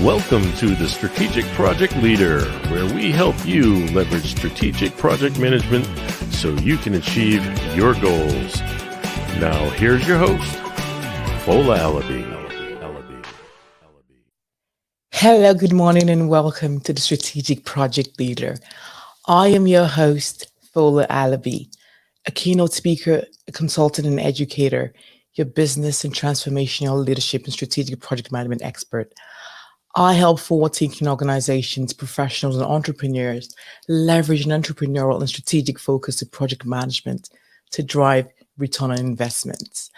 Welcome to the Strategic Project Leader, where we help you leverage strategic project management so you can achieve your goals. Now, here's your host, Fola Alabi. Hello, good morning, and welcome to the Strategic Project Leader. I am your host, Fola Alabi, a keynote speaker, a consultant, and educator, your business and transformational leadership and strategic project management expert. I help forward-thinking organizations, professionals, and entrepreneurs leverage an entrepreneurial and strategic focus to project management to drive return on investments,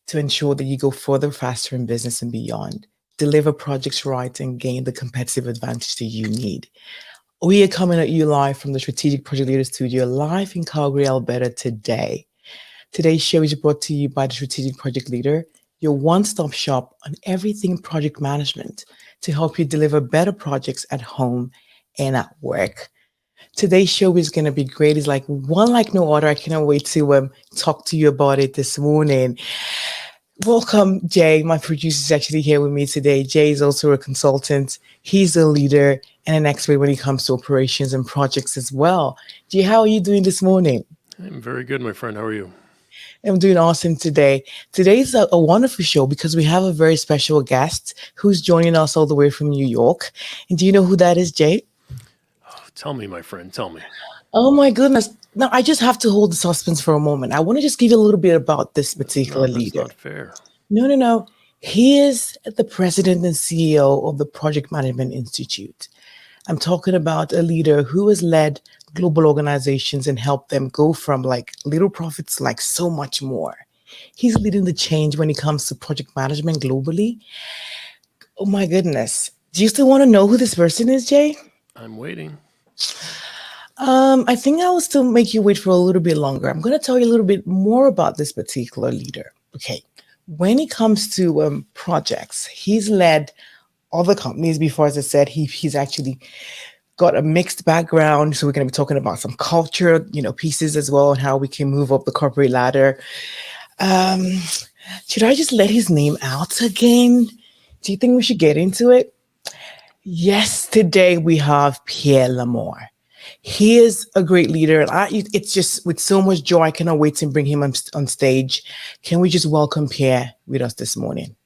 to ensure that you go further, faster in business and beyond, deliver projects right, and gain the competitive advantage that you need. We are coming at you live from the Strategic Project Leader Studio, live in Calgary, Alberta today. Today's show is brought to you by the Strategic Project Leader, your one-stop shop on everything project management to help you deliver better projects at home and at work. Today's show is going to be great. It's like one like no other. I cannot wait to talk to you about it this morning. Welcome, Jay. My producer is actually here with me today. Jay is also a consultant. He's a leader and an expert when it comes to operations and projects as well. Jay, how are you doing this morning? I'm very good, my friend. How are you? I'm doing awesome today. Today's a wonderful show because we have a very special guest who's joining us all the way from New York. And do you know who that is, Jay? Oh, tell me, my friend. Tell me. Oh, my goodness. Now, I just have to hold the suspense for a moment. I want to just give you a little bit about this particular leader. That's not fair. No. He is the president and CEO of the Project Management Institute. I'm talking about a leader who has led global organizations and helped them go from like little profits, like so much more. He's leading the change when it comes to project management globally. Oh my goodness. Do you still want to know who this person is, Jay? I'm waiting. I think I will still make you wait for a little bit longer. I'm going to tell you a little bit more about this particular leader. Okay. When it comes to projects, he's led other companies before. As I said, he's actually got a mixed background. So we're going to be talking about some culture, pieces as well, and how we can move up the corporate ladder. Should I just let his name out again? Do you think we should get into it? Yes, today we have Pierre Lamore. He is a great leader. It's just with so much joy. I cannot wait to bring him on stage. Can we just welcome Pierre with us this morning?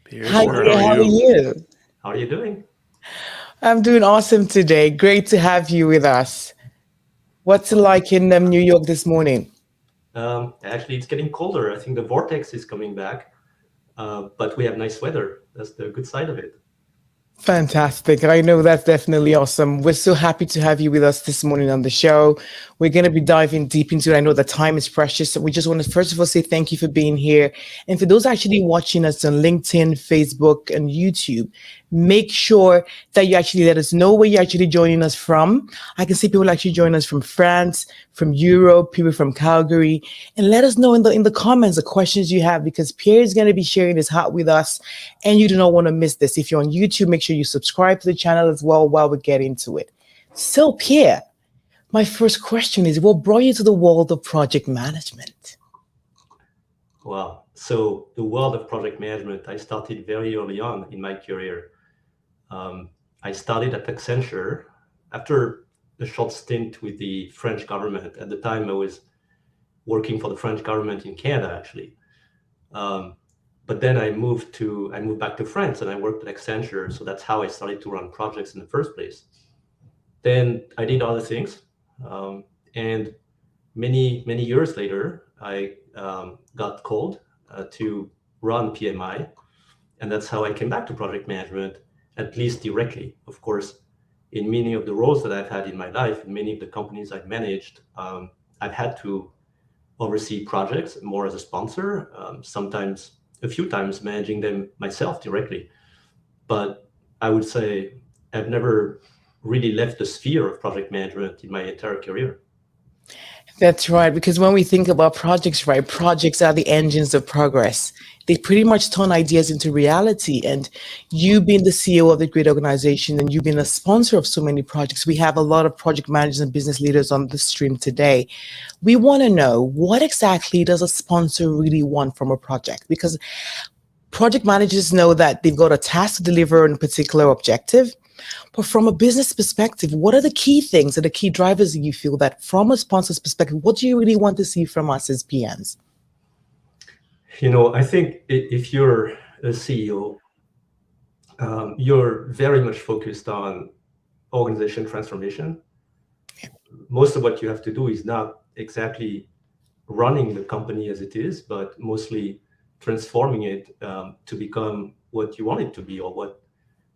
Pierre, Hi, Pierre. How are you? How are you doing? I'm doing awesome today. Great to have you with us. What's it like in New York this morning? Actually, it's getting colder. I think the vortex is coming back, but we have nice weather. That's the good side of it. Fantastic. I know that's definitely awesome. We're so happy to have you with us this morning on the show. We're going to be diving deep into it. I know the time is precious. So we just want to, first of all, say thank you for being here. And for those actually watching us on LinkedIn, Facebook, and YouTube, make sure that you actually let us know where you're actually joining us from. I can see people actually join us from France, from Europe, people from Calgary, and let us know in the comments the questions you have, because Pierre is going to be sharing his heart with us, and you do not want to miss this. If you're on YouTube, make sure you subscribe to the channel as well while we get into it. So, Pierre, my first question is, what brought you to the world of project management? Wow. So the world of project management, I started very early on in my career. I started at Accenture after a short stint with the French government. At the time, I was working for the French government in Canada, actually. But then I moved back to France and I worked at Accenture. So that's how I started to run projects in the first place. Then I did other things. And many years later, I got called to run PMI. And that's how I came back to project management, at least directly. Of course, in many of the roles that I've had in my life, in many of the companies I've managed, I've had to oversee projects more as a sponsor, sometimes a few times managing them myself directly. But I would say I've never really left the sphere of project management in my entire career. That's right, because when we think about projects, right, projects are the engines of progress. They pretty much turn ideas into reality. And you being the CEO of the great organization and you being a sponsor of so many projects, we have a lot of project managers and business leaders on the stream today. We want to know, what exactly does a sponsor really want from a project? Because project managers know that they've got a task to deliver on a particular objective. But from a business perspective, what are the key things and the key drivers that you feel that from a sponsor's perspective, what do you really want to see from us as PMs? I think if you're a CEO, you're very much focused on organization transformation. Most of what you have to do is not exactly running the company as it is, but mostly transforming it to become what you want it to be, or what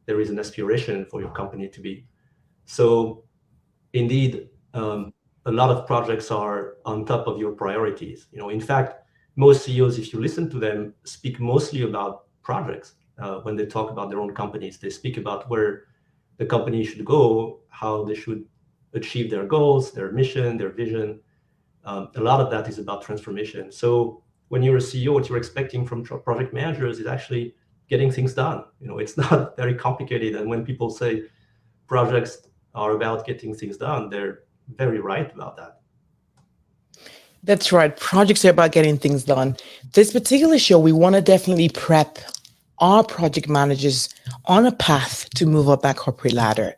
there is an aspiration for your company to be. So indeed, a lot of projects are on top of your priorities. In fact, most CEOs, if you listen to them, speak mostly about projects. When they talk about their own companies, they speak about where the company should go, how they should achieve their goals, their mission, their vision. A lot of that is about transformation. So when you're a CEO, what you're expecting from project managers is actually getting things done. It's not very complicated. And when people say projects are about getting things done, they're very right about that. That's right. Projects are about getting things done. This particular show, we want to definitely prep our project managers on a path to move up that corporate ladder.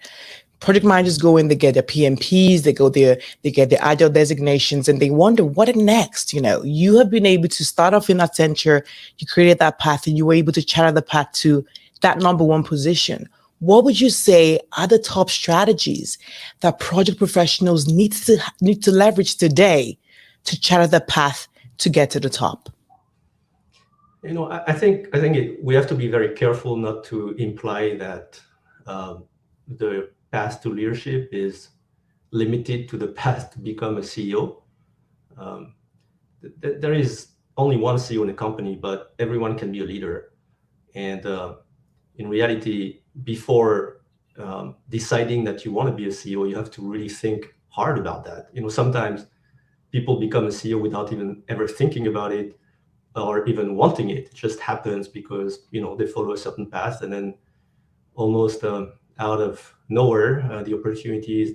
Project managers go in, they get their PMPs, they get their agile designations, and they wonder what next. You have been able to start off in Accenture, you created that path, and you were able to chart the path to that number one position. What would you say are the top strategies that project professionals need to leverage today to chart the path to get to the top? I think we have to be very careful not to imply that the path to leadership is limited to the path to become a CEO. There is only one CEO in a company, but everyone can be a leader. And in reality, before deciding that you want to be a CEO, you have to really think hard about that. Sometimes people become a CEO without even ever thinking about it or even wanting it. It just happens because they follow a certain path, and then almost out of nowhere, the opportunities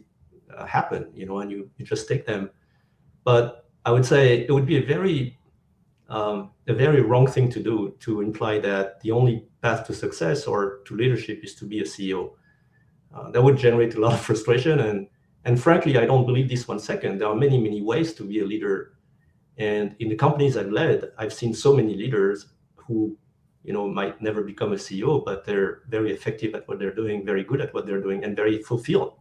happen, and you just take them. But I would say it would be a very wrong thing to do, to imply that the only path to success or to leadership is to be a CEO. That would generate a lot of frustration. And frankly, I don't believe this 1 second. There are many, many ways to be a leader. And in the companies I've led, I've seen so many leaders who might never become a CEO, but they're very effective at what they're doing, very good at what they're doing, and very fulfilled.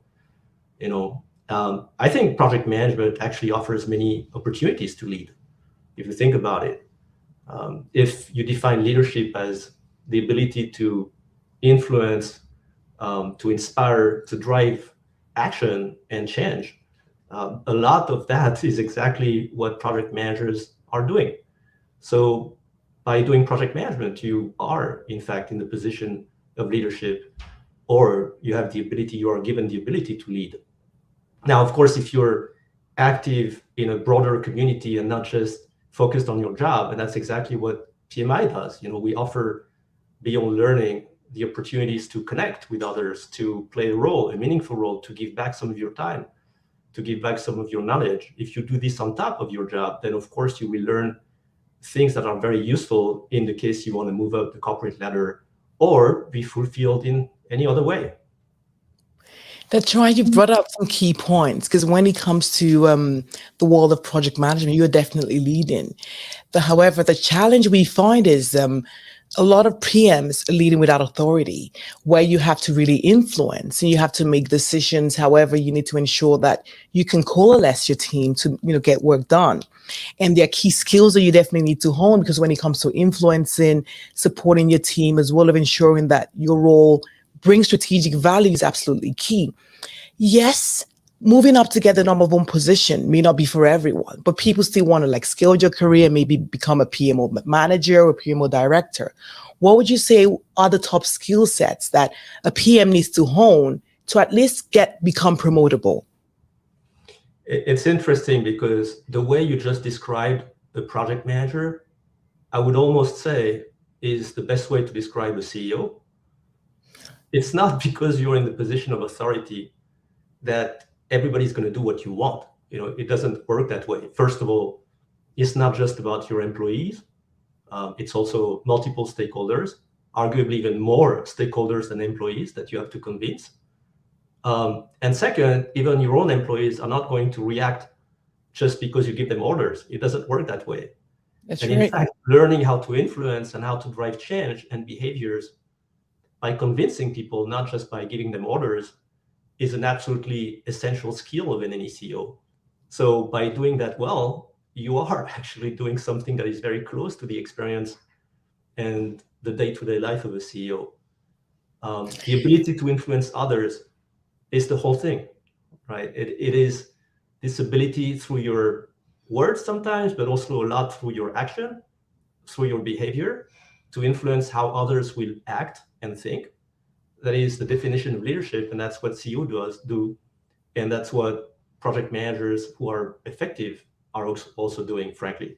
I think project management actually offers many opportunities to lead, if you think about it. If you define leadership as the ability to influence, to inspire, to drive action and change, a lot of that is exactly what project managers are doing. So by doing project management, you are, in fact, in the position of leadership, or you are given the ability to lead. Now, of course, if you're active in a broader community and not just focused on your job, and that's exactly what PMI does. We offer, beyond learning, the opportunities to connect with others, to play a meaningful role, to give back some of your time, to give back some of your knowledge. If you do this on top of your job, then of course you will learn things that are very useful in the case you want to move up the corporate ladder or be fulfilled in any other way. That's right. You brought up some key points, because when it comes to the world of project management, you're definitely leading. However, the challenge we find is a lot of PMs are leading without authority, where you have to really influence and you have to make decisions. However, you need to ensure that you can coalesce your team to get work done. And there are key skills that you definitely need to hone, because when it comes to influencing, supporting your team, as well as ensuring that your role brings strategic value, is absolutely key. Yes, moving up to get the number one position may not be for everyone, but people still want to scale your career, maybe become a PMO manager or PMO director. What would you say are the top skill sets that a PM needs to hone to at least become promotable? It's interesting because the way you just described the project manager, I would almost say is the best way to describe a CEO. It's not because you're in the position of authority that everybody's going to do what you want. It doesn't work that way. First of all, it's not just about your employees. It's also multiple stakeholders, arguably even more stakeholders than employees that you have to convince. And second, even your own employees are not going to react just because you give them orders. It doesn't work that way. That's and right. in fact, learning how to influence and how to drive change and behaviors by convincing people, not just by giving them orders, is an absolutely essential skill of any CEO. So by doing that well, you are actually doing something that is very close to the experience and the day-to-day life of a CEO. The ability to influence others is the whole thing, right? It is this ability through your words sometimes, but also a lot through your action, through your behavior, to influence how others will act and think. That is the definition of leadership, and that's what CEO do, and that's what project managers who are effective are also doing, frankly.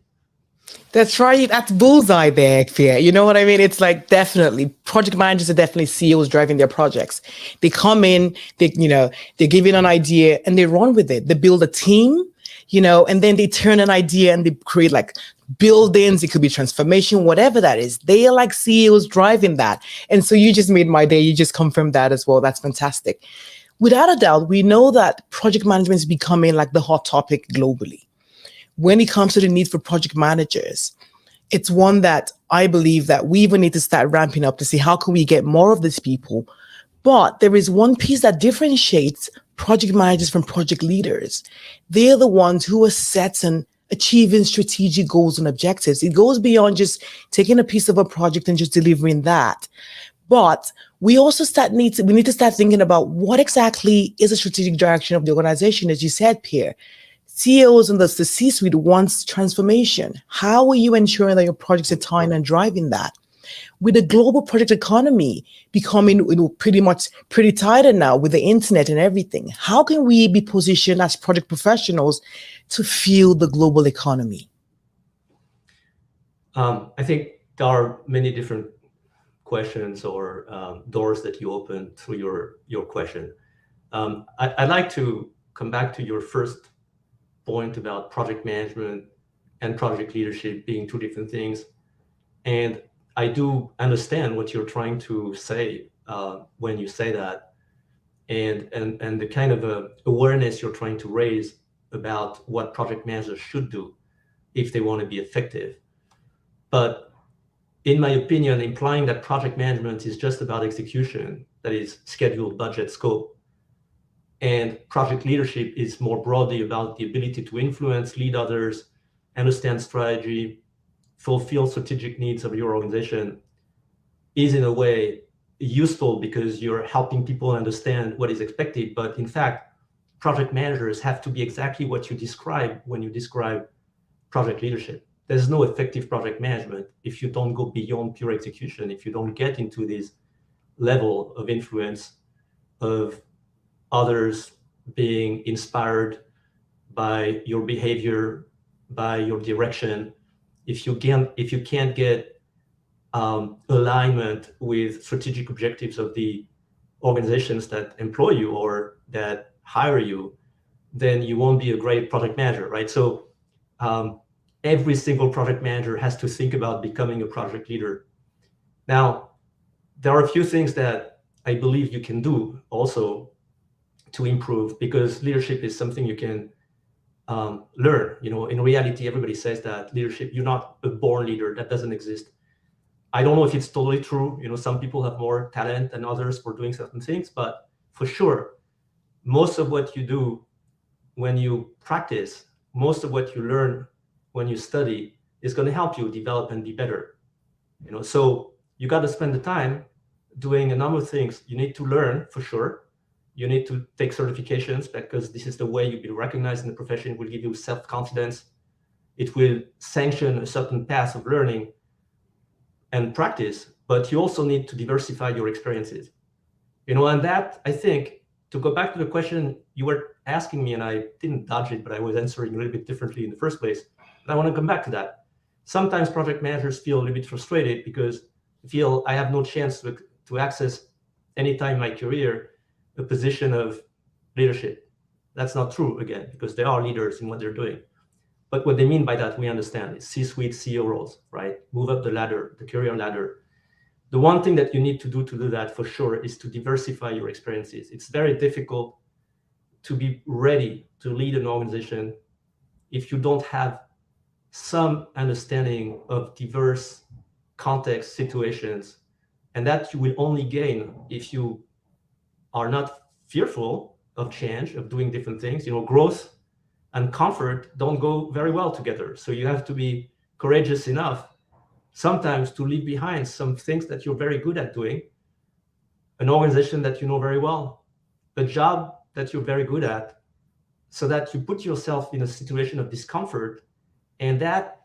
That's right. That's bullseye there, Pierre. You know what I mean? It's like definitely project managers are definitely CEOs driving their projects. They come in, they give you an idea and they run with it. They build a team, and then they turn an idea and they create like buildings. It could be transformation, whatever that is. They are like CEOs driving that. And so you just made my day. You just confirmed that as well. That's fantastic. Without a doubt, we know that project management is becoming like the hot topic globally. When it comes to the need for project managers, it's one that I believe that we even need to start ramping up to see how can we get more of these people. But there is one piece that differentiates project managers from project leaders. They're the ones who are set and achieving strategic goals and objectives. It goes beyond just taking a piece of a project and just delivering that. But we also need to start thinking about what exactly is the strategic direction of the organization, as you said, Pierre. CEOs and the C-suite wants transformation. How are you ensuring that your projects are tying and driving that? With the global project economy becoming pretty tighter now with the internet and everything, how can we be positioned as project professionals to fuel the global economy? I think there are many different questions or doors that you open through your question. I'd like to come back to your first point about project management and project leadership being two different things. And I do understand what you're trying to say when you say that, and the kind of awareness you're trying to raise about what project managers should do if they want to be effective. But in my opinion, implying that project management is just about execution, that is schedule, budget, scope, and project leadership is more broadly about the ability to influence, lead others, understand strategy, fulfill strategic needs of your organization, is in a way useful because you're helping people understand what is expected. But in fact, project managers have to be exactly what you describe when you describe project leadership. There's no effective project management if you don't go beyond pure execution, if you don't get into this level of influence of others being inspired by your behavior, by your direction. If you can't get alignment with strategic objectives of the organizations that employ you or that hire you, then you won't be a great project manager, right? So every single project manager has to think about becoming a project leader. Now, there are a few things that I believe you can do also to improve, because leadership is something you can learn. In reality, everybody says that leadership, you're not a born leader. That doesn't exist. I don't know if it's totally true. Some people have more talent than others for doing certain things, but for sure, most of what you do when you practice, most of what you learn when you study is going to help you develop and be better. So you got to spend the time doing a number of things. You need to learn, for sure. You need to take certifications, because this is the way you'll be recognized in the profession. It will give you self-confidence. It will sanction a certain path of learning and practice, but you also need to diversify your experiences. And that, I think, to go back to the question you were asking me, and I didn't dodge it, but I was answering a little bit differently in the first place. But I want to come back to that. Sometimes project managers feel a little bit frustrated because they feel I have no chance to access anytime in my career a position of leadership. That's not true, again, because they are leaders in what they're doing. But what they mean by that, we understand, is C-suite CEO roles, right? Move up the ladder, the career ladder. The one thing that you need to do that for sure is to diversify your experiences. It's very difficult to be ready to lead an organization if you don't have some understanding of diverse context situations, and that you will only gain if you are not fearful of change, of doing different things. Growth and comfort don't go very well together. So you have to be courageous enough sometimes to leave behind some things that you're very good at doing, an organization that you know very well, a job that you're very good at, so that you put yourself in a situation of discomfort, and that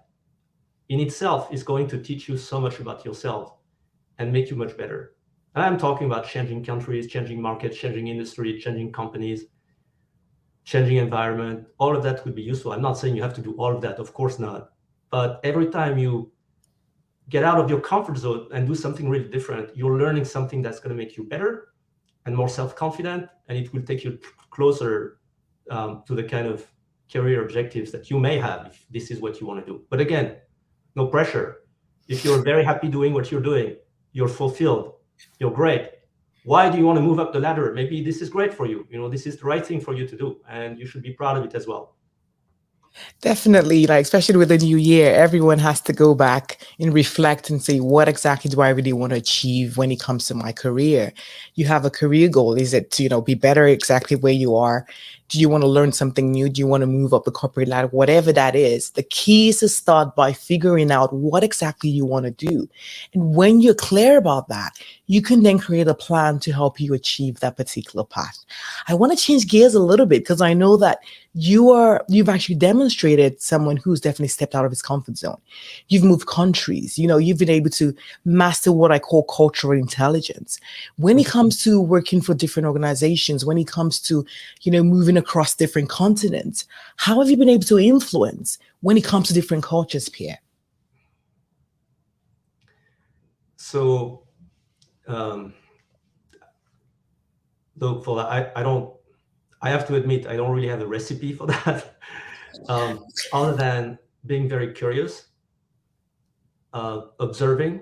in itself is going to teach you so much about yourself and make you much better. And I'm talking about changing countries, changing markets, changing industry, changing companies, changing environment. All of that would be useful. I'm not saying you have to do all of that, of course not. But every time you get out of your comfort zone and do something really different, you're learning something that's going to make you better and more self-confident, and it will take you closer to the kind of career objectives that you may have if this is what you want to do. But again, no pressure. If you're very happy doing what you're doing, you're fulfilled, you're great. Why do you want to move up the ladder? Maybe this is great for you. This is the right thing for you to do, and you should be proud of it as well. Definitely, especially with the new year, everyone has to go back and reflect and say, what exactly do I really want to achieve when it comes to my career? You have a career goal. Is it to, be better exactly where you are? Do you want to learn something new? Do you want to move up the corporate ladder? Whatever that is, the key is to start by figuring out what exactly you want to do. And when you're clear about that, you can then create a plan to help you achieve that particular path. I want to change gears a little bit because I know that you've actually demonstrated someone who's definitely stepped out of his comfort zone. You've moved countries, you've been able to master what I call cultural intelligence. When it comes to working for different organizations, when it comes to, moving across different continents, how have you been able to influence when it comes to different cultures, Pierre? So, though for that, I have to admit, I don't really have a recipe for that, other than being very curious, observing.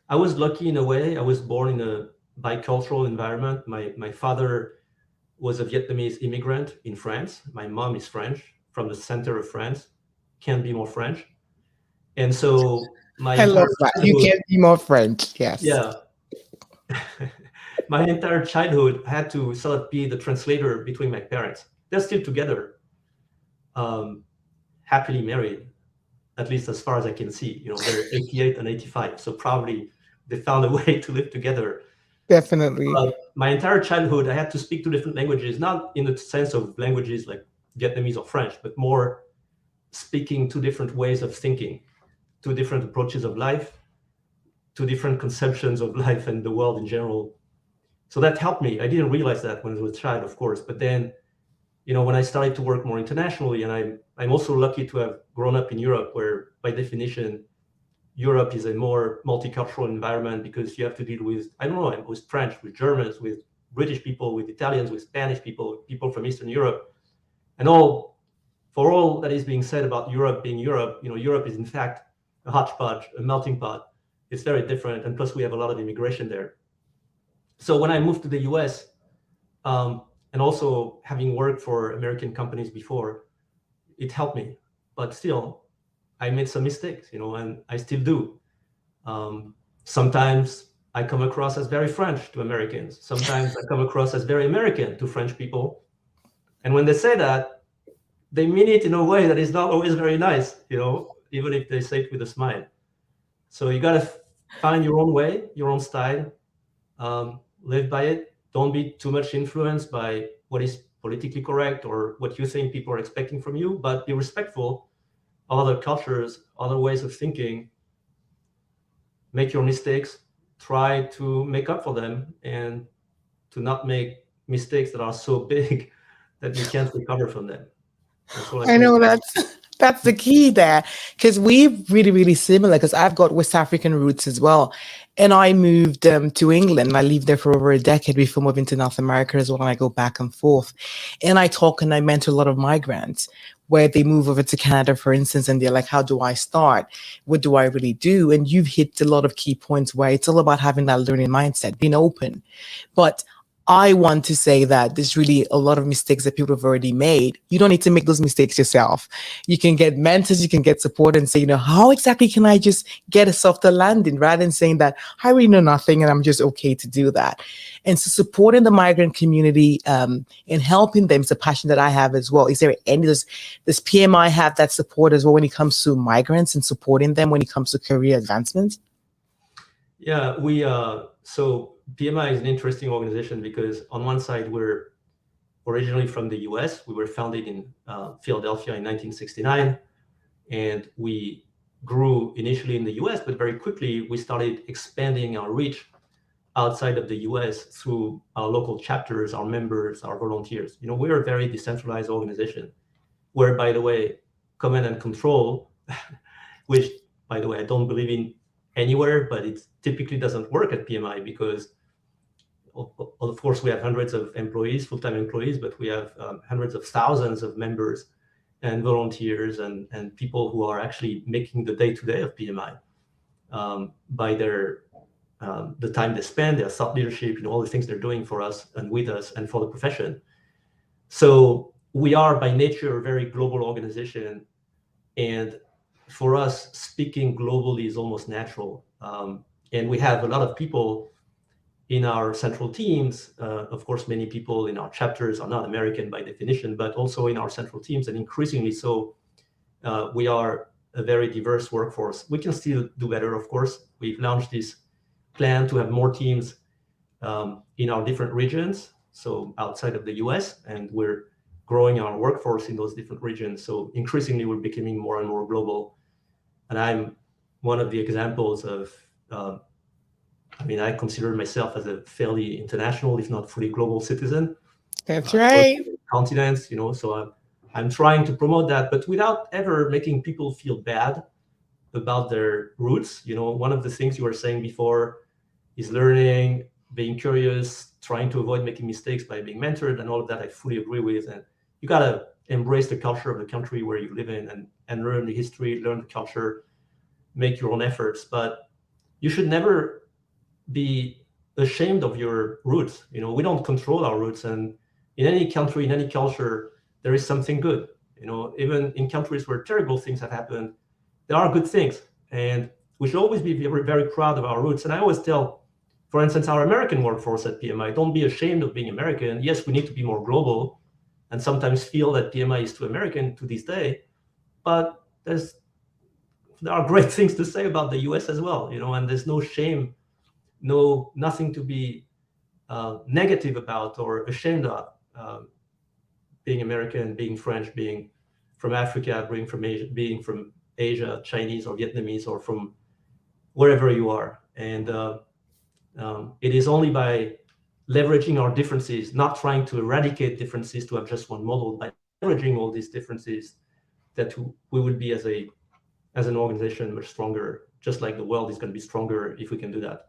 I was lucky in a way. I was born in a bicultural environment. My father was a Vietnamese immigrant in France. My mom is French, from the center of France. Can't be more French. And so I love that. You can't be more French. Yes. Yeah. My entire childhood had to sort of be the translator between my parents. They're still together, happily married, at least as far as I can see. They're 88 and 85, so probably they found a way to live together. Definitely. My entire childhood, I had to speak two different languages, not in the sense of languages like Vietnamese or French, but more speaking two different ways of thinking, two different approaches of life, two different conceptions of life and the world in general. So that helped me. I didn't realize that when I was a child, of course, but then, when I started to work more internationally, and I'm also lucky to have grown up in Europe, where by definition, Europe is a more multicultural environment because you have to deal with, with French, with Germans, with British people, with Italians, with Spanish people from Eastern Europe. And for all that is being said about Europe being Europe, Europe is in fact a hodgepodge, a melting pot. It's very different. And plus we have a lot of immigration there. So when I moved to the US, and also having worked for American companies before, it helped me. But still, I made some mistakes, and I still do. Sometimes I come across as very French to Americans. Sometimes I come across as very American to French people. And when they say that, they mean it in a way that is not always very nice, even if they say it with a smile. So you got to find your own way, your own style, live by it. Don't be too much influenced by what is politically correct or what you think people are expecting from you, but be respectful of other cultures, other ways of thinking. Make your mistakes, try to make up for them, and to not make mistakes that are so big that you can't recover from them. And so I know that's the key there, because we're really, really similar. Because I've got West African roots as well, and I moved to England. I lived there for over a decade before moving to North America as well. And I go back and forth, and I talk and I mentor a lot of migrants where they move over to Canada, for instance, and they're like, "How do I start? What do I really do?" And you've hit a lot of key points where it's all about having that learning mindset, being open, but I want to say that there's really a lot of mistakes that people have already made. You don't need to make those mistakes yourself. You can get mentors, you can get support and say, how exactly can I just get a softer landing, rather than saying that I really know nothing and I'm just okay to do that. And so supporting the migrant community and helping them is a passion that I have as well. Is there any, does PMI have that support as well when it comes to migrants and supporting them when it comes to career advancement? Yeah, so PMI is an interesting organization because on one side, we're originally from the US. We were founded in Philadelphia in 1969, and we grew initially in the US, but very quickly we started expanding our reach outside of the US through our local chapters, our members, our volunteers. We're a very decentralized organization where, by the way, command and control, which, by the way, I don't believe in anywhere, but it typically doesn't work at PMI because, of course, we have hundreds of employees, full-time employees, but we have hundreds of thousands of members and volunteers and people who are actually making the day-to-day of PMI by the time they spend, their thought leadership, all the things they're doing for us and with us and for the profession. So we are by nature a very global organization, and for us, speaking globally is almost natural. And we have a lot of people in our central teams. Of course, many people in our chapters are not American by definition, but also in our central teams, and increasingly so. We are a very diverse workforce. We can still do better, of course. We've launched this plan to have more teams in our different regions, so outside of the US, and we're growing our workforce in those different regions. So increasingly, we're becoming more and more global. And I'm one of the examples of, I consider myself as a fairly international, if not fully global citizen. That's right. Continents, so I'm trying to promote that, but without ever making people feel bad about their roots. One of the things you were saying before is learning, being curious, trying to avoid making mistakes by being mentored, and all of that I fully agree with. And you got to embrace the culture of the country where you live in and learn the history, learn the culture, make your own efforts. But you should never be ashamed of your roots. We don't control our roots. And in any country, in any culture, there is something good. Even in countries where terrible things have happened, there are good things. And we should always be very, very proud of our roots. And I always tell, for instance, our American workforce at PMI, don't be ashamed of being American. Yes, we need to be more global and sometimes feel that PMI is too American to this day, but there are great things to say about the US as well, and there's no shame, nothing to be negative about or ashamed of. Being American, being French, being from Africa, being from Asia, Chinese or Vietnamese, or from wherever you are. And it is only by leveraging our differences, not trying to eradicate differences to have just one model, by leveraging all these differences, that we will be as an organization much stronger, just like the world is going to be stronger if we can do that.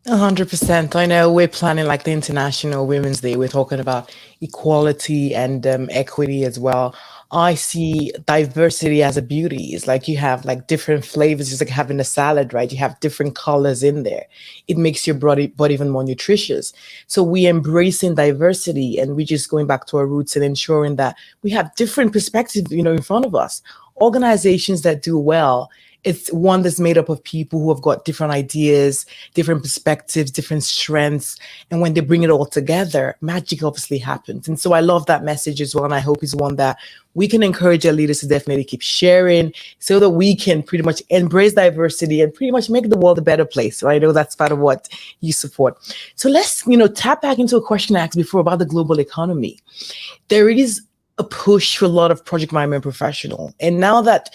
100%. I know we're planning like the International Women's Day. We're talking about equality and equity as well. I see diversity as a beauty. It's like you have like different flavors. It's like having a salad, right? You have different colors in there. It makes your body even more nutritious. So we embracing diversity, and we just going back to our roots and ensuring that we have different perspectives, in front of us. Organizations that do well, it's one that's made up of people who have got different ideas, different perspectives, different strengths. And when they bring it all together, magic obviously happens. And so I love that message as well. And I hope it's one that we can encourage our leaders to definitely keep sharing so that we can pretty much embrace diversity and pretty much make the world a better place. So I know that's part of what you support. So let's, tap back into a question I asked before about the global economy. There is a push for a lot of project management professional. And now that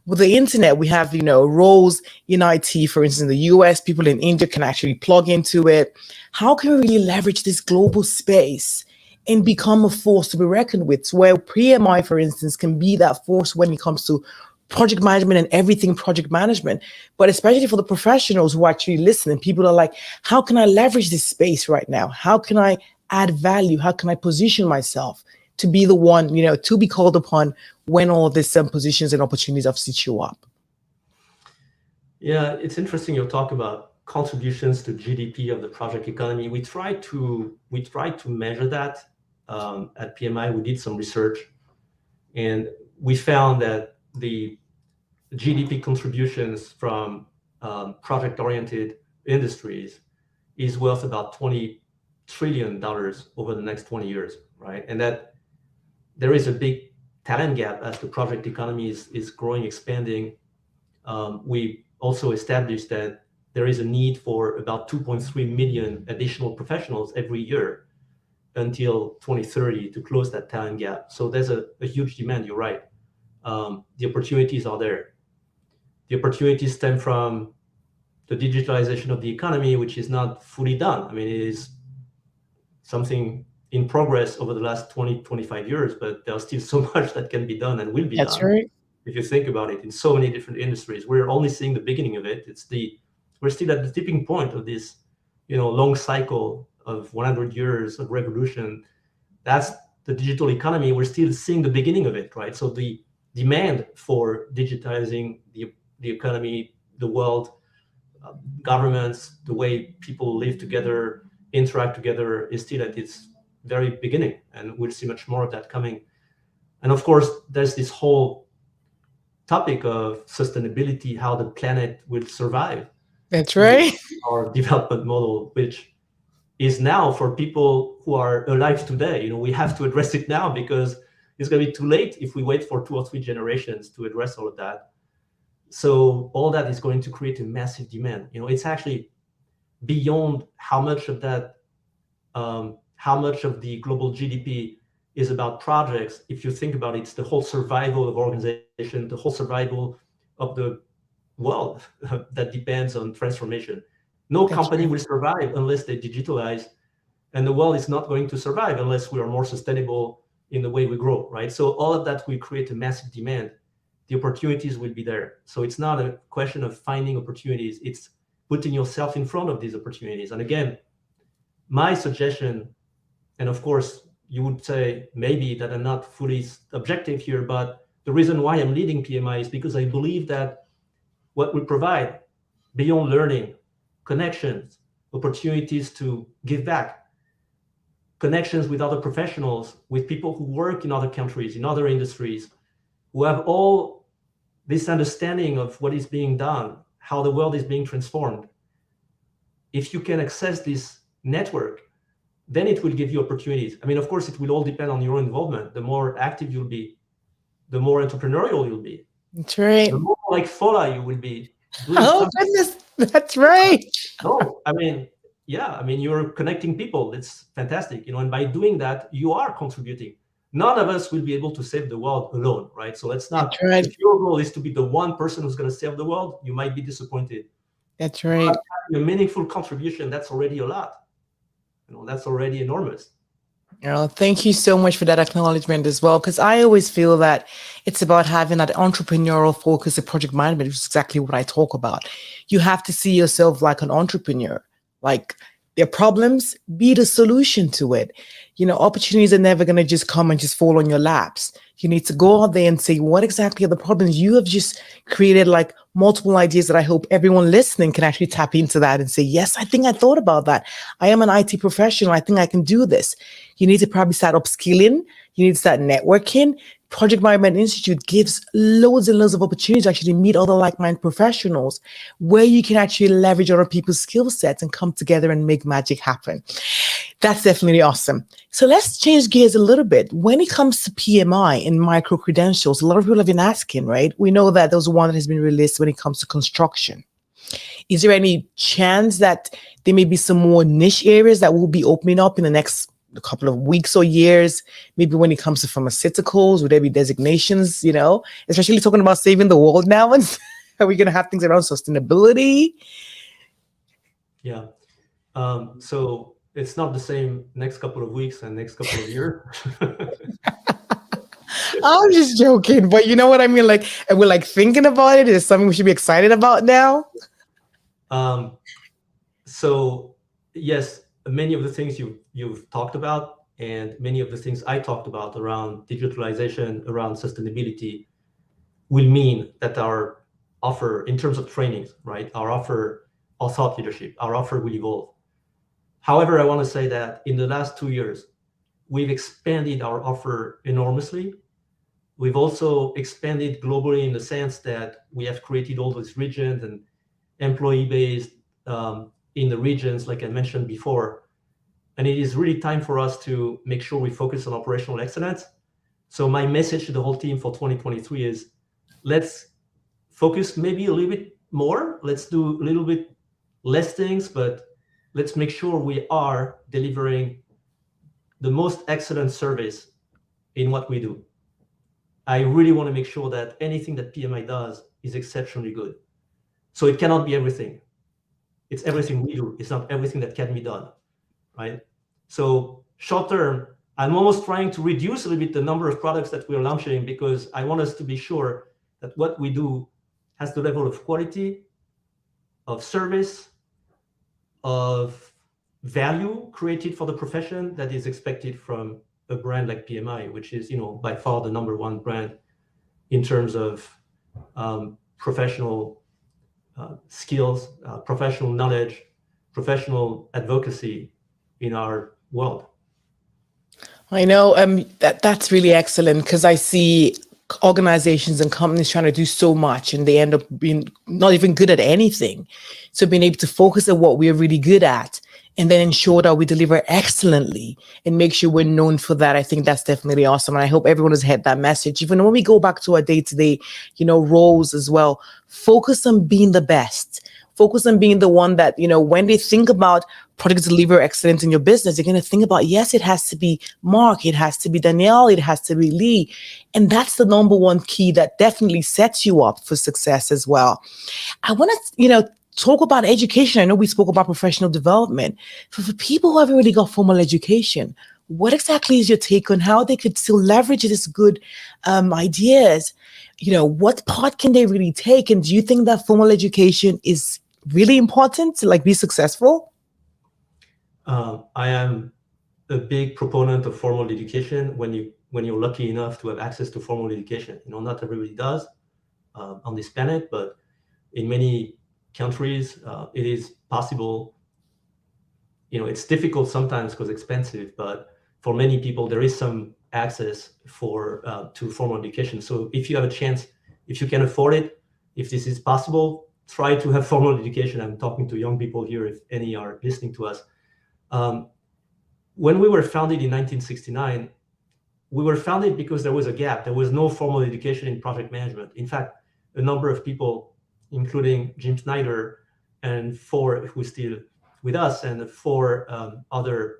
with the internet, we have, roles in IT, for instance, in the US, people in India can actually plug into it. How can we really leverage this global space and become a force to be reckoned with? Where PMI, for instance, can be that force when it comes to project management and everything project management, but especially for the professionals who actually listen and people are like, how can I leverage this space right now? How can I add value? How can I position myself to be the one, to be called upon when all of these positions and opportunities have set you up? Yeah, it's interesting you'll talk about contributions to GDP of the project economy. We try to measure that at PMI. We did some research, and we found that the GDP contributions from project-oriented industries is worth about $20 trillion over the next 20 years, right? And that there is a big talent gap as the project economy is growing, expanding. We also established that there is a need for about 2.3 million additional professionals every year until 2030 to close that talent gap. So there's a huge demand, you're right. The opportunities are there. The opportunities stem from the digitalization of the economy, which is not fully done. I mean, it is something in progress over the last 20, 25 years, but there's still so much that can be done and will be done. That's right. If you think about it, in so many different industries, we're only seeing the beginning of it. We're still at the tipping point of this, long cycle of 100 years of revolution. That's the digital economy. We're still seeing the beginning of it, right? So the demand for digitizing the economy, the world, governments, the way people live together, interact together is still at its very beginning, and we'll see much more of that coming. And of course, there's this whole topic of sustainability, how the planet will survive. That's right. Our development model, which is now for people who are alive today. We have to address it now because it's going to be too late if we wait for 2 or 3 generations to address all of that. So all that is going to create a massive demand. It's actually beyond how much of that, how much of the global GDP is about projects. If you think about it, it's the whole survival of organization, the whole survival of the world that depends on transformation. No company will survive unless they digitalize, and the world is not going to survive unless we are more sustainable in the way we grow, right? So all of that will create a massive demand. The opportunities will be there. So it's not a question of finding opportunities, it's putting yourself in front of these opportunities. And again, my suggestion, and of course, you would say maybe that I'm not fully objective here, but the reason why I'm leading PMI is because I believe that what we provide beyond learning, connections, opportunities to give back, connections with other professionals, with people who work in other countries, in other industries, who have all this understanding of what is being done, how the world is being transformed. If you can access this network, then it will give you opportunities. I mean, of course, it will all depend on your own involvement. The more active you'll be, the more entrepreneurial you'll be. That's right. The more like Fola you will be. Oh, goodness. That's right. No, I mean, yeah, I mean, you're connecting people. It's fantastic, and by doing that, you are contributing. None of us will be able to save the world alone, right? So let's not, right. If your goal is to be the one person who's going to save the world, you might be disappointed. That's right. A meaningful contribution, that's already a lot. That's already enormous. Thank you so much for that acknowledgement as well, because I always feel that it's about having that entrepreneurial focus of project management, which is exactly what I talk about. You have to see yourself like an entrepreneur, like their problems, be the solution to it. Opportunities are never going to just come and just fall on your laps. You need to go out there and say, what exactly are the problems? You have just created like multiple ideas that I hope everyone listening can actually tap into that and say, yes, I think I thought about that. I am an IT professional. I think I can do this. You need to probably start upskilling. You need to start networking. Project Management Institute gives loads and loads of opportunities to actually meet other like-minded professionals where you can actually leverage other people's skill sets and come together and make magic happen. That's definitely awesome. So let's change gears a little bit. When it comes to PMI and micro-credentials, a lot of people have been asking, right? We know that there's one that has been released when it comes to construction. Is there any chance that there may be some more niche areas that will be opening up in the next a couple of weeks or years? Maybe when it comes to pharmaceuticals, would there be designations, especially talking about saving the world now? And are we going to have things around sustainability? Yeah. So it's not the same next couple of weeks and next couple of years. I'm just joking, but you know what I mean? Like, and we're like thinking about it. Is something we should be excited about now? So yes, many of the things you've talked about, and many of the things I talked about around digitalization, around sustainability, will mean that our offer in terms of trainings, right? Our thought leadership, our offer will evolve. However, I want to say that in the last 2 years, we've expanded our offer enormously. We've also expanded globally in the sense that we have created all these regions and employee-based in the regions, like I mentioned before. And it is really time for us to make sure we focus on operational excellence. So my message to the whole team for 2023 is, let's focus maybe a little bit more. Let's do a little bit less things, but let's make sure we are delivering the most excellent service in what we do. I really want to make sure that anything that PMI does is exceptionally good. So it cannot be everything. It's everything we do. It's not everything that can be done, right? So short term, I'm almost trying to reduce a little bit the number of products that we're launching, because I want us to be sure that what we do has the level of quality, of service, of value created for the profession that is expected from a brand like PMI, which is, by far the number one brand in terms of professional skills, professional knowledge, professional advocacy in our world. I know that's really excellent, because I see organizations and companies trying to do so much and they end up being not even good at anything. So being able to focus on what we're really good at and then ensure that we deliver excellently and make sure we're known for that, I think that's definitely awesome. And I hope everyone has had that message. Even when we go back to our day-to-day, roles as well, focus on being the best. Focus on being the one that, when they think about product delivery excellence in your business, you're going to think about, yes, it has to be Mark, it has to be Danielle, it has to be Lee. And that's the number one key that definitely sets you up for success as well. I want to, talk about education. I know we spoke about professional development. For people who haven't really got formal education, what exactly is your take on how they could still leverage this good ideas? What part can they really take? And do you think that formal education is really important to be successful? I am a big proponent of formal education when you're lucky enough to have access to formal education. Not everybody does on this planet, but in many countries, it is possible. It's difficult sometimes because expensive, but for many people, there is some access to formal education. So if you have a chance, if you can afford it, if this is possible, try to have formal education. I'm talking to young people here, if any are listening to us. When we were founded in 1969, we were founded because there was a gap. There was no formal education in project management. In fact, a number of people, including Jim Snyder and 4 who's still with us, and 4 other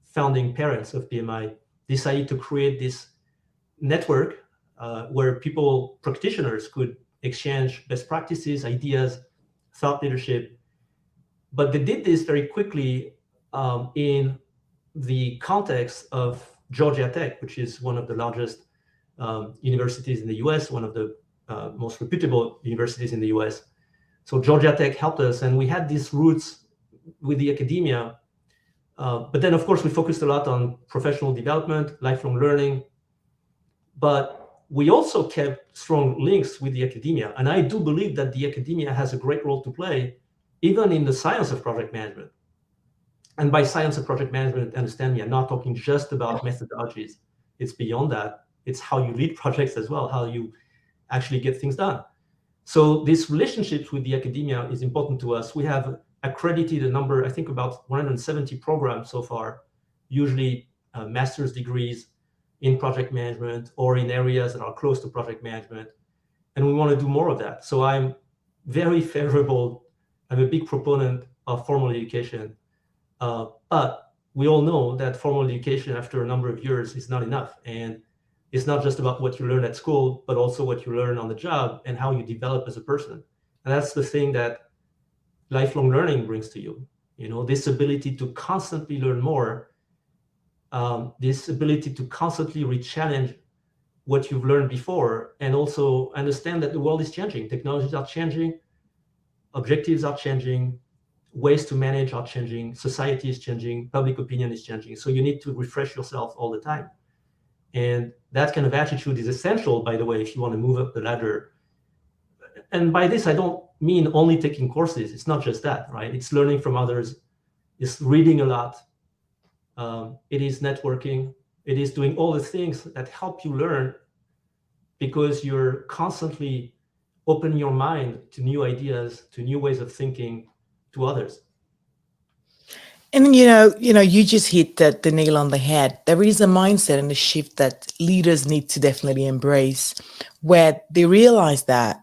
founding parents of PMI, decided to create this network where practitioners could exchange best practices, ideas, thought leadership. But they did this very quickly in the context of Georgia Tech, which is one of the largest universities in the US, one of the most reputable universities in the US. So Georgia Tech helped us, and we had these roots with the academia. But then, of course, we focused a lot on professional development, lifelong learning. But we also kept strong links with the academia. And I do believe that the academia has a great role to play, even in the science of project management. And by science of project management, understand me, I'm not talking just about methodologies. It's beyond that. It's how you lead projects as well, how you actually get things done. So these relationships with the academia is important to us. We have accredited a number, I think about 170 programs so far, usually master's degrees in project management or in areas that are close to project management. And we want to do more of that. So I'm very favorable. I'm a big proponent of formal education. But we all know that formal education after a number of years is not enough. And it's not just about what you learn at school, but also what you learn on the job and how you develop as a person. And that's the thing that lifelong learning brings to you. This ability to constantly learn more, this ability to constantly re-challenge what you've learned before, and also understand that the world is changing. Technologies are changing, objectives are changing, ways to manage are changing, society is changing, public opinion is changing. So you need to refresh yourself all the time. And that kind of attitude is essential, by the way, if you want to move up the ladder. And by this, I don't mean only taking courses. It's not just that, right? It's learning from others. It's reading a lot. It is networking. It is doing all the things that help you learn, because you're constantly opening your mind to new ideas, to new ways of thinking, to others. And you just hit the nail on the head. There is a mindset and a shift that leaders need to definitely embrace, where they realize that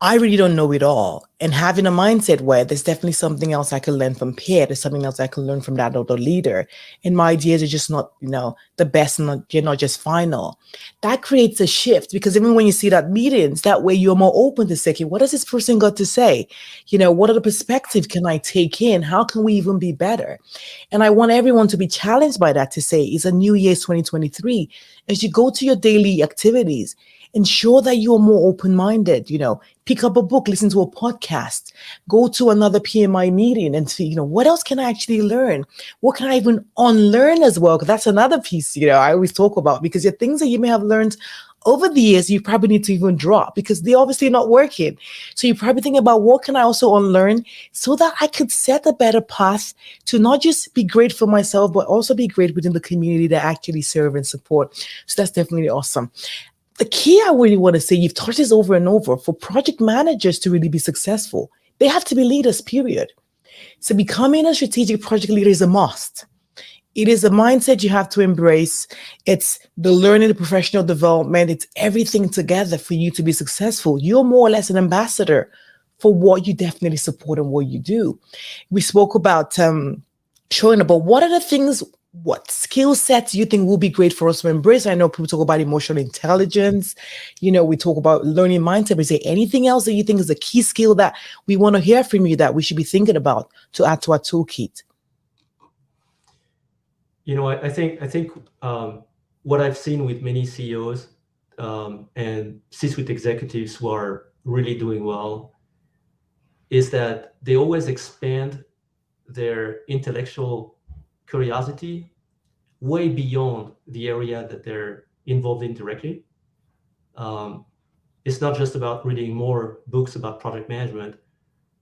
I really don't know it all. And having a mindset where there's definitely something else I can learn from Pierre, there's something else I can learn from that other leader. And my ideas are just not, the best, and you're not just final. That creates a shift, because even when you see that meetings, that way you're more open to say, what has this person got to say? What other perspective can I take in? How can we even be better? And I want everyone to be challenged by that, to say, it's a new year, 2023. As you go to your daily activities, ensure that you're more open-minded, pick up a book, listen to a podcast, go to another PMI meeting and see, what else can I actually learn? What can I even unlearn as well? Because that's another piece, I always talk about, because there are things that you may have learned over the years, you probably need to even drop because they're obviously not working. So you probably think about, what can I also unlearn so that I could set a better path to not just be great for myself, but also be great within the community that I actually serve and support. So that's definitely awesome. The key I really want to say, you've touched this over and over, for project managers to really be successful, they have to be leaders, period. So becoming a strategic project leader is a must. It is a mindset you have to embrace. It's the learning, the professional development. It's everything together for you to be successful. You're more or less an ambassador for what you definitely support and what you do. We spoke about showing about what are the things, what skill sets you think will be great for us to embrace. I know people talk about emotional intelligence. We talk about learning mindset. Is there anything else that you think is a key skill that we want to hear from you that we should be thinking about to add to our toolkit? I think what I've seen with many CEOs and C-suite executives who are really doing well is that they always expand their intellectual curiosity way beyond the area that they're involved in directly. It's not just about reading more books about project management.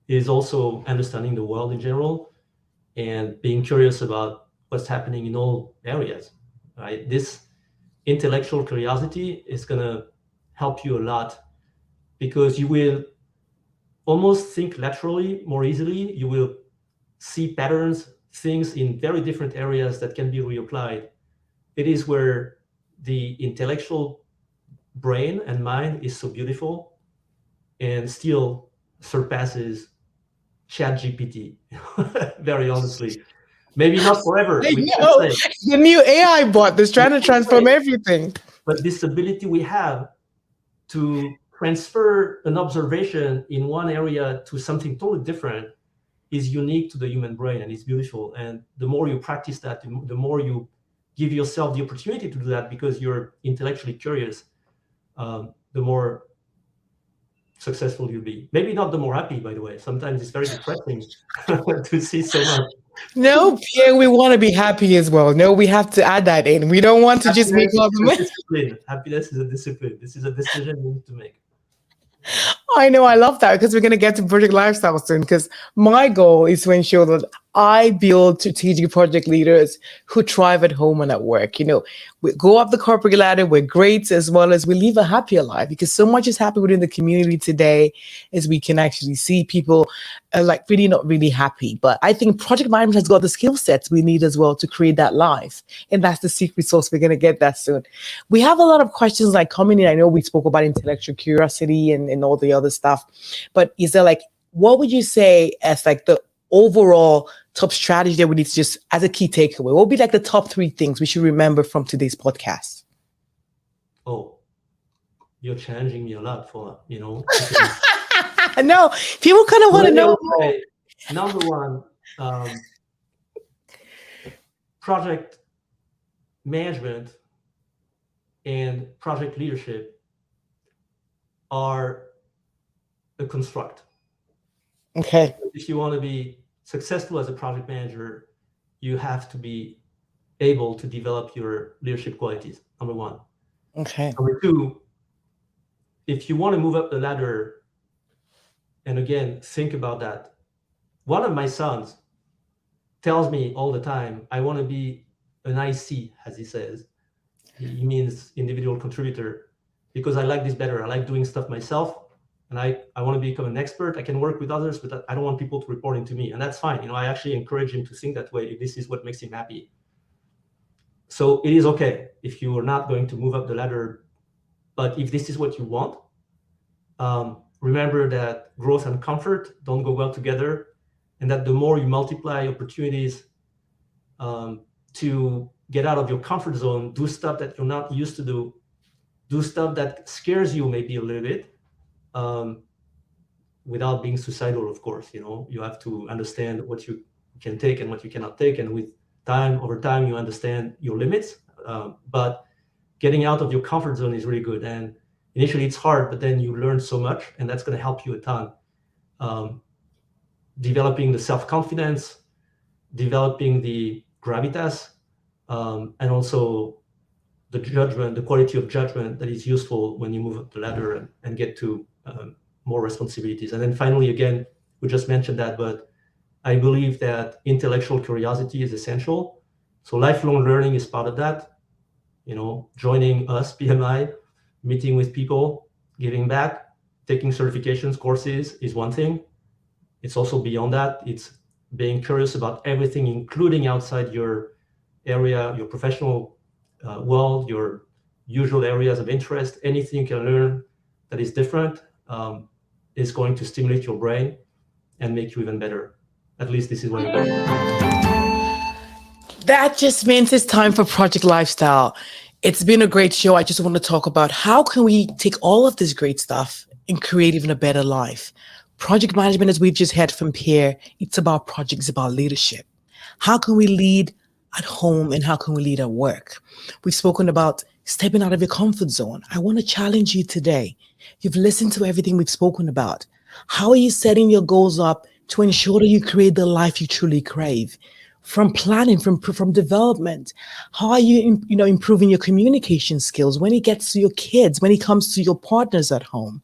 It is also understanding the world in general and being curious about what's happening in all areas, right? This intellectual curiosity is going to help you a lot, because you will almost think laterally more easily. You will see patterns, things in very different areas that can be reapplied. It is where the intellectual brain and mind is so beautiful and still surpasses ChatGPT, very honestly. Maybe not forever. The new AI bot that's trying to transform everything. But this ability we have to transfer an observation in one area to something totally different is unique to the human brain, and it's beautiful. And the more you practice that, the more you give yourself the opportunity to do that, because you're intellectually curious, the more successful you'll be. Maybe not the more happy, by the way. Sometimes it's very depressing to see so much. No, Pierre, we want to be happy as well. No, we have to add that in. We don't want to just make all the discipline. Happiness is a discipline. This is a decision you need to make. I know, I love that, because we're going to get to project lifestyle soon, because my goal is to ensure that I build strategic project leaders who thrive at home and at work. We go up the corporate ladder, we're great, as well as we live a happier life, because so much is happening within the community today, as we can actually see people really not really happy. But I think project management has got the skill sets we need as well to create that life. And that's the secret sauce. We're going to get that soon. We have a lot of questions coming in. I know we spoke about intellectual curiosity and all the other stuff, but is there what would you say as the overall top strategy that we need to just, as a key takeaway? What would be like the top 3 things we should remember from today's podcast? Oh, you're challenging me a lot for, No, people kind of want to know. Number one, project management and project leadership are a construct. Okay. If you want to be successful as a project manager, you have to be able to develop your leadership qualities, number one. Okay. Number two, if you want to move up the ladder, and again, think about that. One of my sons tells me all the time, I want to be an IC, as he says. He means individual contributor, because I like this better. I like doing stuff myself, and I want to become an expert. I can work with others, but I don't want people to report into me, and that's fine. I actually encourage him to think that way if this is what makes him happy. So it is okay if you are not going to move up the ladder, but if this is what you want, remember that growth and comfort don't go well together, and that the more you multiply opportunities to get out of your comfort zone, do stuff that you're not used to do stuff that scares you maybe a little bit, without being suicidal, of course. You have to understand what you can take and what you cannot take, and with over time, you understand your limits. But getting out of your comfort zone is really good. And initially it's hard, but then you learn so much, and that's going to help you a ton. Developing the self-confidence, developing the gravitas, and also the judgment, the quality of judgment that is useful when you move up the ladder and get to more responsibilities. And then finally, again, we just mentioned that, but I believe that intellectual curiosity is essential. So lifelong learning is part of that. Joining us, PMI, meeting with people, giving back, taking certifications, courses is one thing. It's also beyond that. It's being curious about everything, including outside your area, your professional world, your usual areas of interest. Anything you can learn that is different is going to stimulate your brain and make you even better. At least this is what I'm doing. That just means it's time for Project Lifestyle. It's been a great show. I just want to talk about how can we take all of this great stuff and create even a better life. Project management, as we've just heard from Pierre, it's about projects, about leadership. How can we lead at home and how can we lead at work? We've spoken about stepping out of your comfort zone. I want to challenge you today. You've listened to everything we've spoken about. How are you setting your goals up to ensure that you create the life you truly crave? From planning, from development, how are you, improving your communication skills when it gets to your kids, when it comes to your partners at home?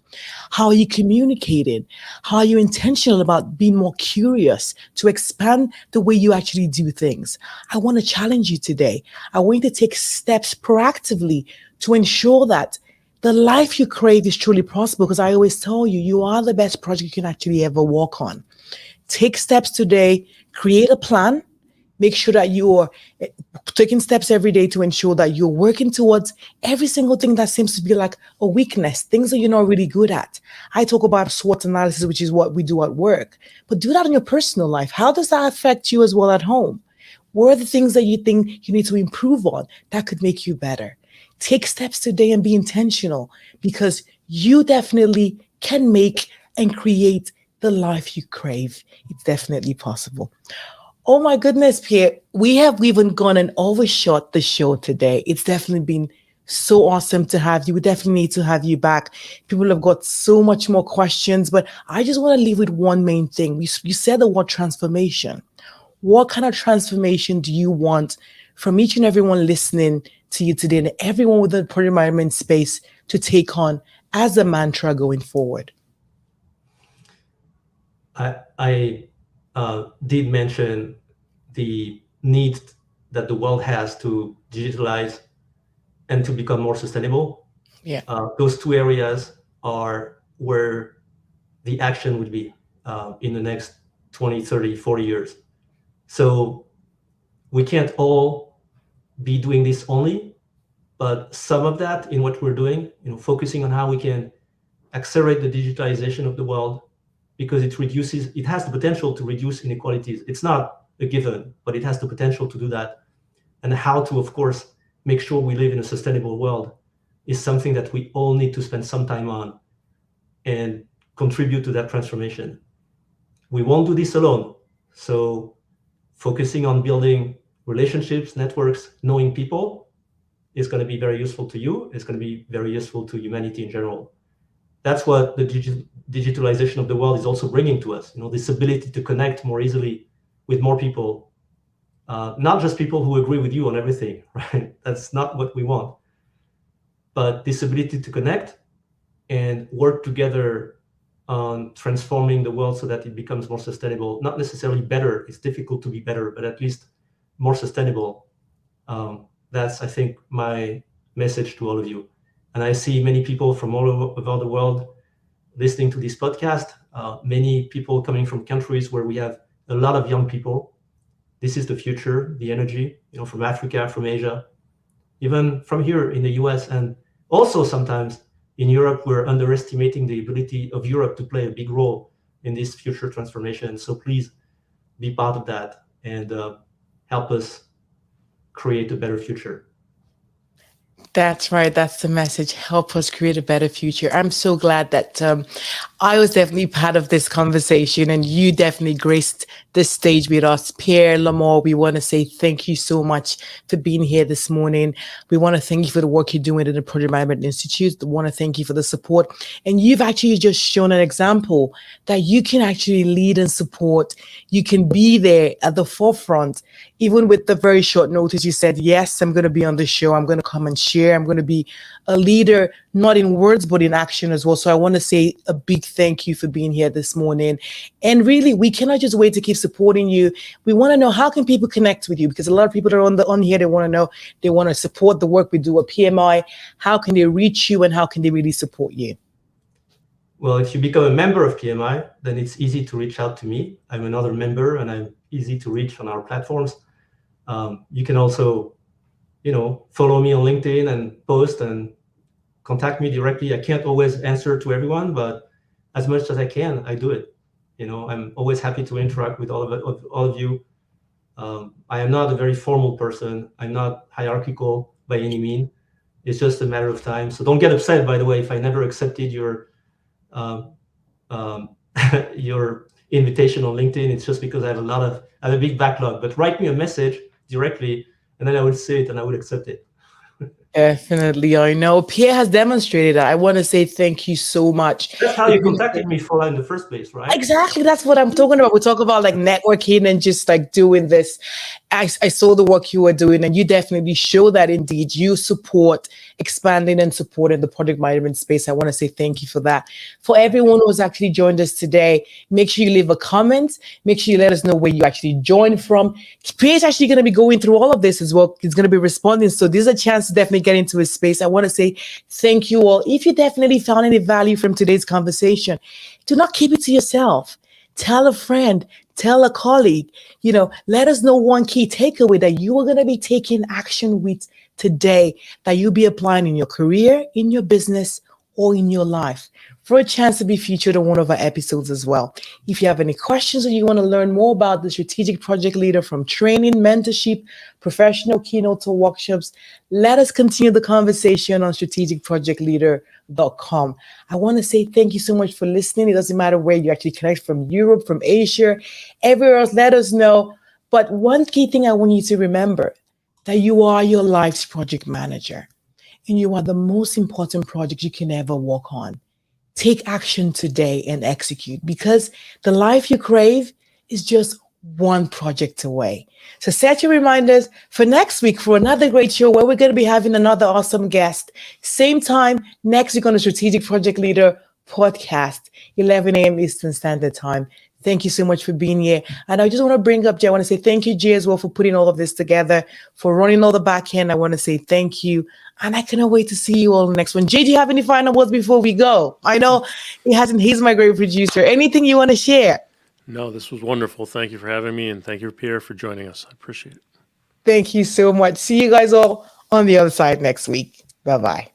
How are you communicating? How are you intentional about being more curious to expand the way you actually do things? I want to challenge you today. I want you to take steps proactively to ensure that the life you crave is truly possible, because I always tell you, you are the best project you can actually ever walk on. Take steps today, create a plan. Make sure that you're taking steps every day to ensure that you're working towards every single thing that seems to be like a weakness, things that you're not really good at. I talk about SWOT analysis, which is what we do at work, but do that in your personal life. How does that affect you as well at home? What are the things that you think you need to improve on that could make you better? Take steps today and be intentional, because you definitely can make and create the life you crave. It's definitely possible. Oh my goodness, Pierre, we have even gone and overshot the show today. It's definitely been so awesome to have you. We definitely need to have you back. People have got so much more questions, but I just want to leave with one main thing. You said the word transformation. What kind of transformation do you want from each and everyone listening to you today, and everyone within the project management space to take on as a mantra going forward? I did mention the need that the world has to digitalize and to become more sustainable. Yeah. Those two areas are where the action would be in the next 20, 30, 40 years. So we can't all be doing this only, but some of that in what we're doing, focusing on how we can accelerate the digitalization of the world, because it has the potential to reduce inequalities. It's not a given, but it has the potential to do that. And how to, of course, make sure we live in a sustainable world is something that we all need to spend some time on and contribute to that transformation. We won't do this alone. So focusing on building relationships, networks, knowing people is going to be very useful to you. It's going to be very useful to humanity in general. That's what the digitalization of the world is also bringing to us. This ability to connect more easily with more people, not just people who agree with you on everything, right? That's not what we want. But this ability to connect and work together on transforming the world so that it becomes more sustainable, not necessarily better. It's difficult to be better, but at least more sustainable. That's, I think, my message to all of you. And I see many people from all over the world listening to this podcast, many people coming from countries where we have a lot of young people. This is the future, the energy, from Africa, from Asia, even from here in the US. And also sometimes in Europe, we're underestimating the ability of Europe to play a big role in this future transformation. So please be part of that and help us create a better future. That's right. That's the message. Help us create a better future. I'm so glad that I was definitely part of this conversation and you definitely graced this stage with us. Pierre, Lamar, we want to say thank you so much for being here this morning. We want to thank you for the work you're doing at the Project Management Institute. We want to thank you for the support. And you've actually just shown an example that you can actually lead and support. You can be there at the forefront. Even with the very short notice, you said, yes, I'm going to be on the show. I'm going to come and share. I'm going to be a leader, not in words, but in action as well. So I want to say a big thank you for being here this morning. And really, we cannot just wait to keep supporting you. We want to know, how can people connect with you? Because a lot of people that are on here, they want to know, they want to support the work we do at PMI. How can they reach you and how can they really support you? Well, if you become a member of PMI, then it's easy to reach out to me. I'm another member and I'm easy to reach on our platforms. You can also, follow me on LinkedIn and post and contact me directly. I can't always answer to everyone, but as much as I can, I do it. I'm always happy to interact with all of you. I am not a very formal person. I'm not hierarchical by any means. It's just a matter of time. So don't get upset, by the way, if I never accepted your your invitation on LinkedIn. It's just because I have a big backlog. But write me a message directly, and then I would see it and I would accept it. Definitely, I know. Pierre has demonstrated that. I want to say thank you so much. That's how you contacted me for in the first place, right? Exactly. That's what I'm talking about. We talk about like networking and just like doing this. I saw the work you were doing, and you definitely show that indeed you support expanding and supporting the project management space. I want to say thank you for that. For everyone who's actually joined us today, make sure you leave a comment. Make sure you let us know where you actually joined from. Pierre's actually going to be going through all of this as well. He's going to be responding. So there's a chance to definitely get into his space. I want to say thank you all. If you definitely found any value from today's conversation, do not keep it to yourself. Tell a friend, tell a colleague, let us know one key takeaway that you are going to be taking action with today, that you'll be applying in your career, in your business, or in your life, for a chance to be featured on one of our episodes as well. If you have any questions or you want to learn more about the strategic project leader, from training, mentorship, professional keynotes or workshops, let us continue the conversation on strategicprojectleader.com. I want to say thank you so much for listening. It doesn't matter where you actually connect from, Europe, from Asia, everywhere else, let us know. But one key thing I want you to remember, that you are your life's project manager. And you are the most important project you can ever work on. Take action today and execute, because the life you crave is just one project away. So set your reminders for next week for another great show where we're going to be having another awesome guest. Same time next week on the Strategic Project Leader podcast, 11 a.m. Eastern Standard Time. Thank you so much for being here. And I just want to bring up Jay. I want to say thank you, Jay, as well, for putting all of this together, for running all the back end. I want to say thank you. And I cannot wait to see you all in the next one. Jay, do you have any final words before we go? I know he's my great producer. Anything you want to share? No, this was wonderful. Thank you for having me. And thank you, Pierre, for joining us. I appreciate it. Thank you so much. See you guys all on the other side next week. Bye-bye.